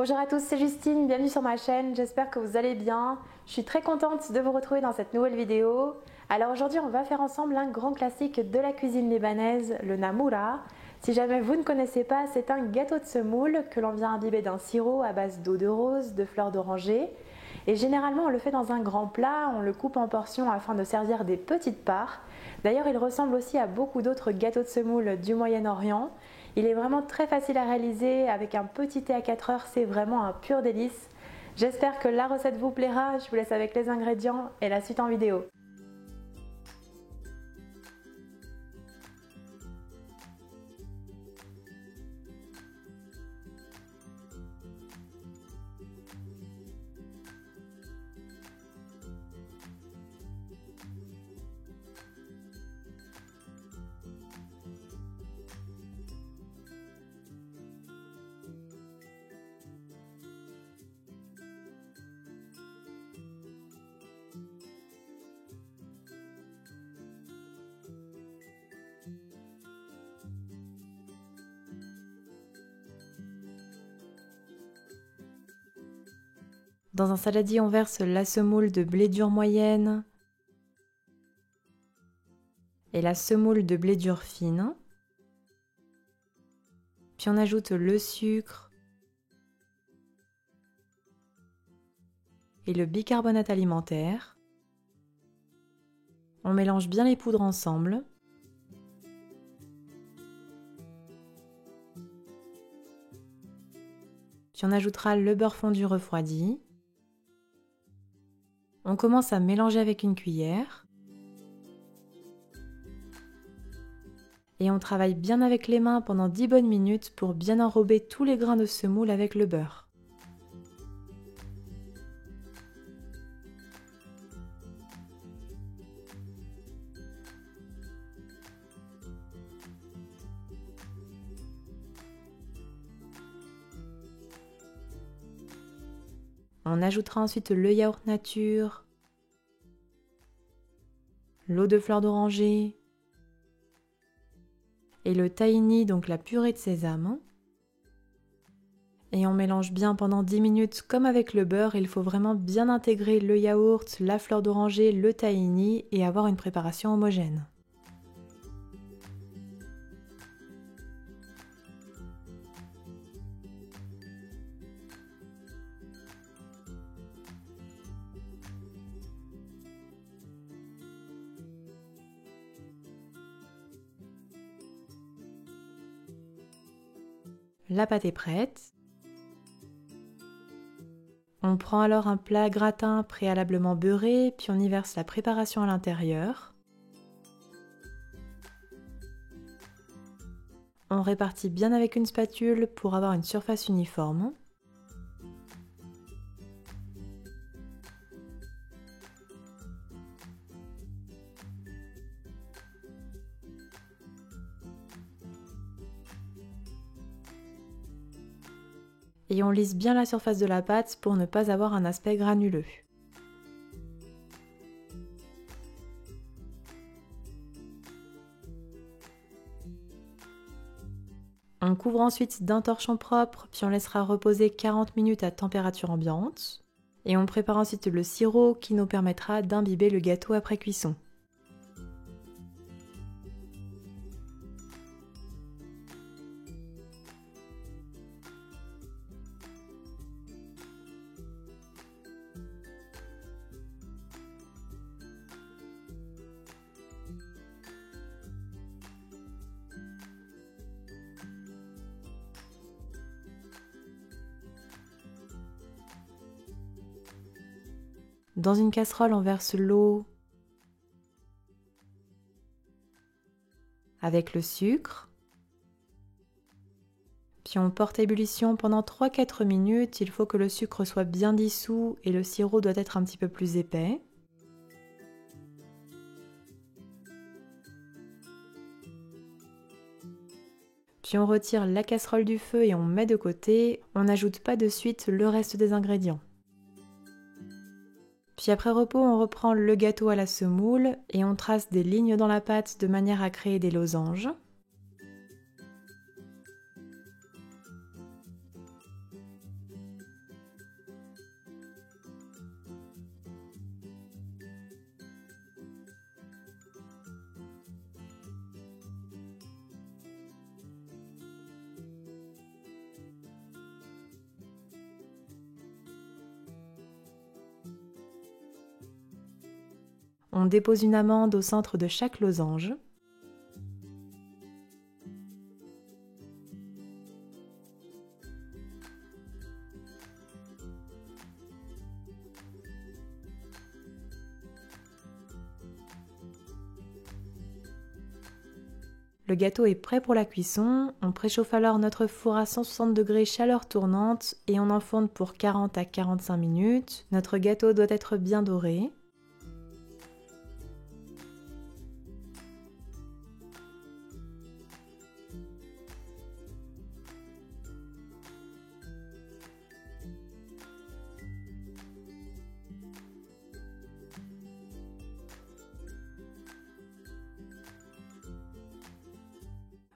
Bonjour à tous, c'est Justine, bienvenue sur ma chaîne, j'espère que vous allez bien. Je suis très contente de vous retrouver dans cette nouvelle vidéo. Alors aujourd'hui on va faire ensemble un grand classique de la cuisine libanaise, le namoura. Si jamais vous ne connaissez pas, c'est un gâteau de semoule que l'on vient imbiber d'un sirop à base d'eau de rose, de fleurs d'oranger. Et généralement on le fait dans un grand plat, on le coupe en portions afin de servir des petites parts. D'ailleurs il ressemble aussi à beaucoup d'autres gâteaux de semoule du Moyen-Orient. Il est vraiment très facile à réaliser, avec un petit thé à 4 heures, c'est vraiment un pur délice. J'espère que la recette vous plaira, je vous laisse avec les ingrédients et la suite en vidéo. Dans un saladier, on verse la semoule de blé dur moyenne et la semoule de blé dur fine. Puis on ajoute le sucre et le bicarbonate alimentaire. On mélange bien les poudres ensemble. Puis on ajoutera le beurre fondu refroidi. On commence à mélanger avec une cuillère. Et on travaille bien avec les mains pendant 10 bonnes minutes pour bien enrober tous les grains de semoule avec le beurre. On ajoutera ensuite le yaourt nature, l'eau de fleur d'oranger et le tahini, donc la purée de sésame. Et on mélange bien pendant 10 minutes comme avec le beurre. Il faut vraiment bien intégrer le yaourt, la fleur d'oranger, le tahini et avoir une préparation homogène. La pâte est prête. On prend alors un plat gratin préalablement beurré, puis on y verse la préparation à l'intérieur. On répartit bien avec une spatule pour avoir une surface uniforme. Et on lisse bien la surface de la pâte pour ne pas avoir un aspect granuleux. On couvre ensuite d'un torchon propre, puis on laissera reposer 40 minutes à température ambiante. Et on prépare ensuite le sirop qui nous permettra d'imbiber le gâteau après cuisson. Dans une casserole, on verse l'eau avec le sucre. Puis on porte à ébullition pendant 3-4 minutes. Il faut que le sucre soit bien dissous et le sirop doit être un petit peu plus épais. Puis on retire la casserole du feu et on met de côté. On n'ajoute pas de suite le reste des ingrédients. Puis après repos, on reprend le gâteau à la semoule et on trace des lignes dans la pâte de manière à créer des losanges. On dépose une amande au centre de chaque losange. Le gâteau est prêt pour la cuisson, on préchauffe alors notre four à 160 degrés chaleur tournante et on enfourne pour 40 à 45 minutes. Notre gâteau doit être bien doré.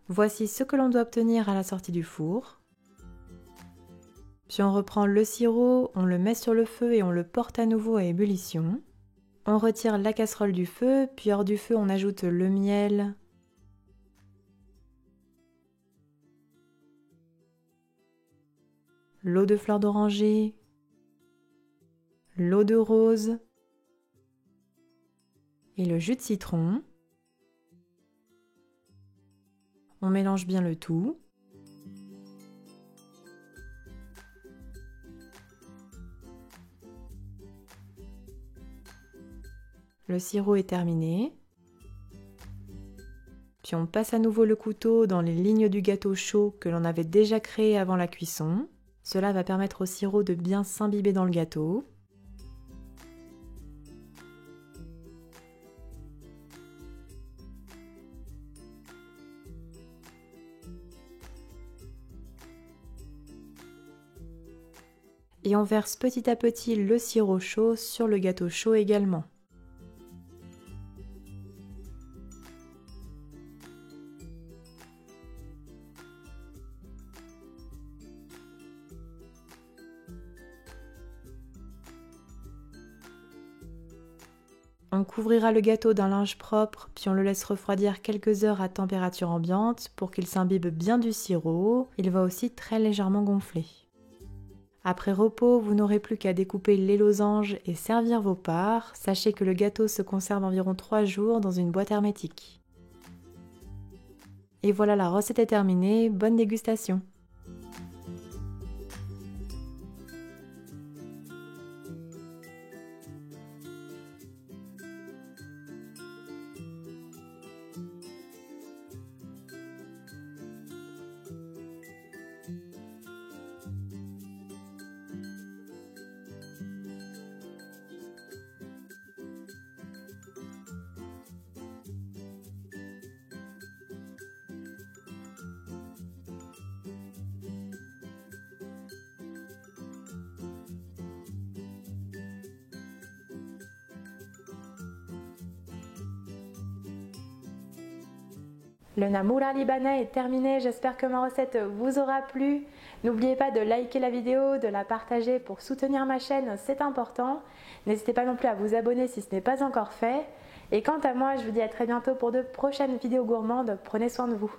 Voici ce que l'on doit obtenir à la sortie du four. Puis on reprend le sirop, on le met sur le feu et on le porte à nouveau à ébullition. On retire la casserole du feu, puis hors du feu on ajoute le miel, l'eau de fleur d'oranger, l'eau de rose et le jus de citron. On mélange bien le tout. Le sirop est terminé. Puis on passe à nouveau le couteau dans les lignes du gâteau chaud que l'on avait déjà créé avant la cuisson. Cela va permettre au sirop de bien s'imbiber dans le gâteau. Et on verse petit à petit le sirop chaud sur le gâteau chaud également. On couvrira le gâteau d'un linge propre, puis on le laisse refroidir quelques heures à température ambiante pour qu'il s'imbibe bien du sirop. Il va aussi très légèrement gonfler. Après repos, vous n'aurez plus qu'à découper les losanges et servir vos parts. Sachez que le gâteau se conserve environ 3 jours dans une boîte hermétique. Et voilà, la recette est terminée. Bonne dégustation! Le namoura libanais est terminé, j'espère que ma recette vous aura plu. N'oubliez pas de liker la vidéo, de la partager pour soutenir ma chaîne, c'est important. N'hésitez pas non plus à vous abonner si ce n'est pas encore fait. Et quant à moi, je vous dis à très bientôt pour de prochaines vidéos gourmandes. Prenez soin de vous.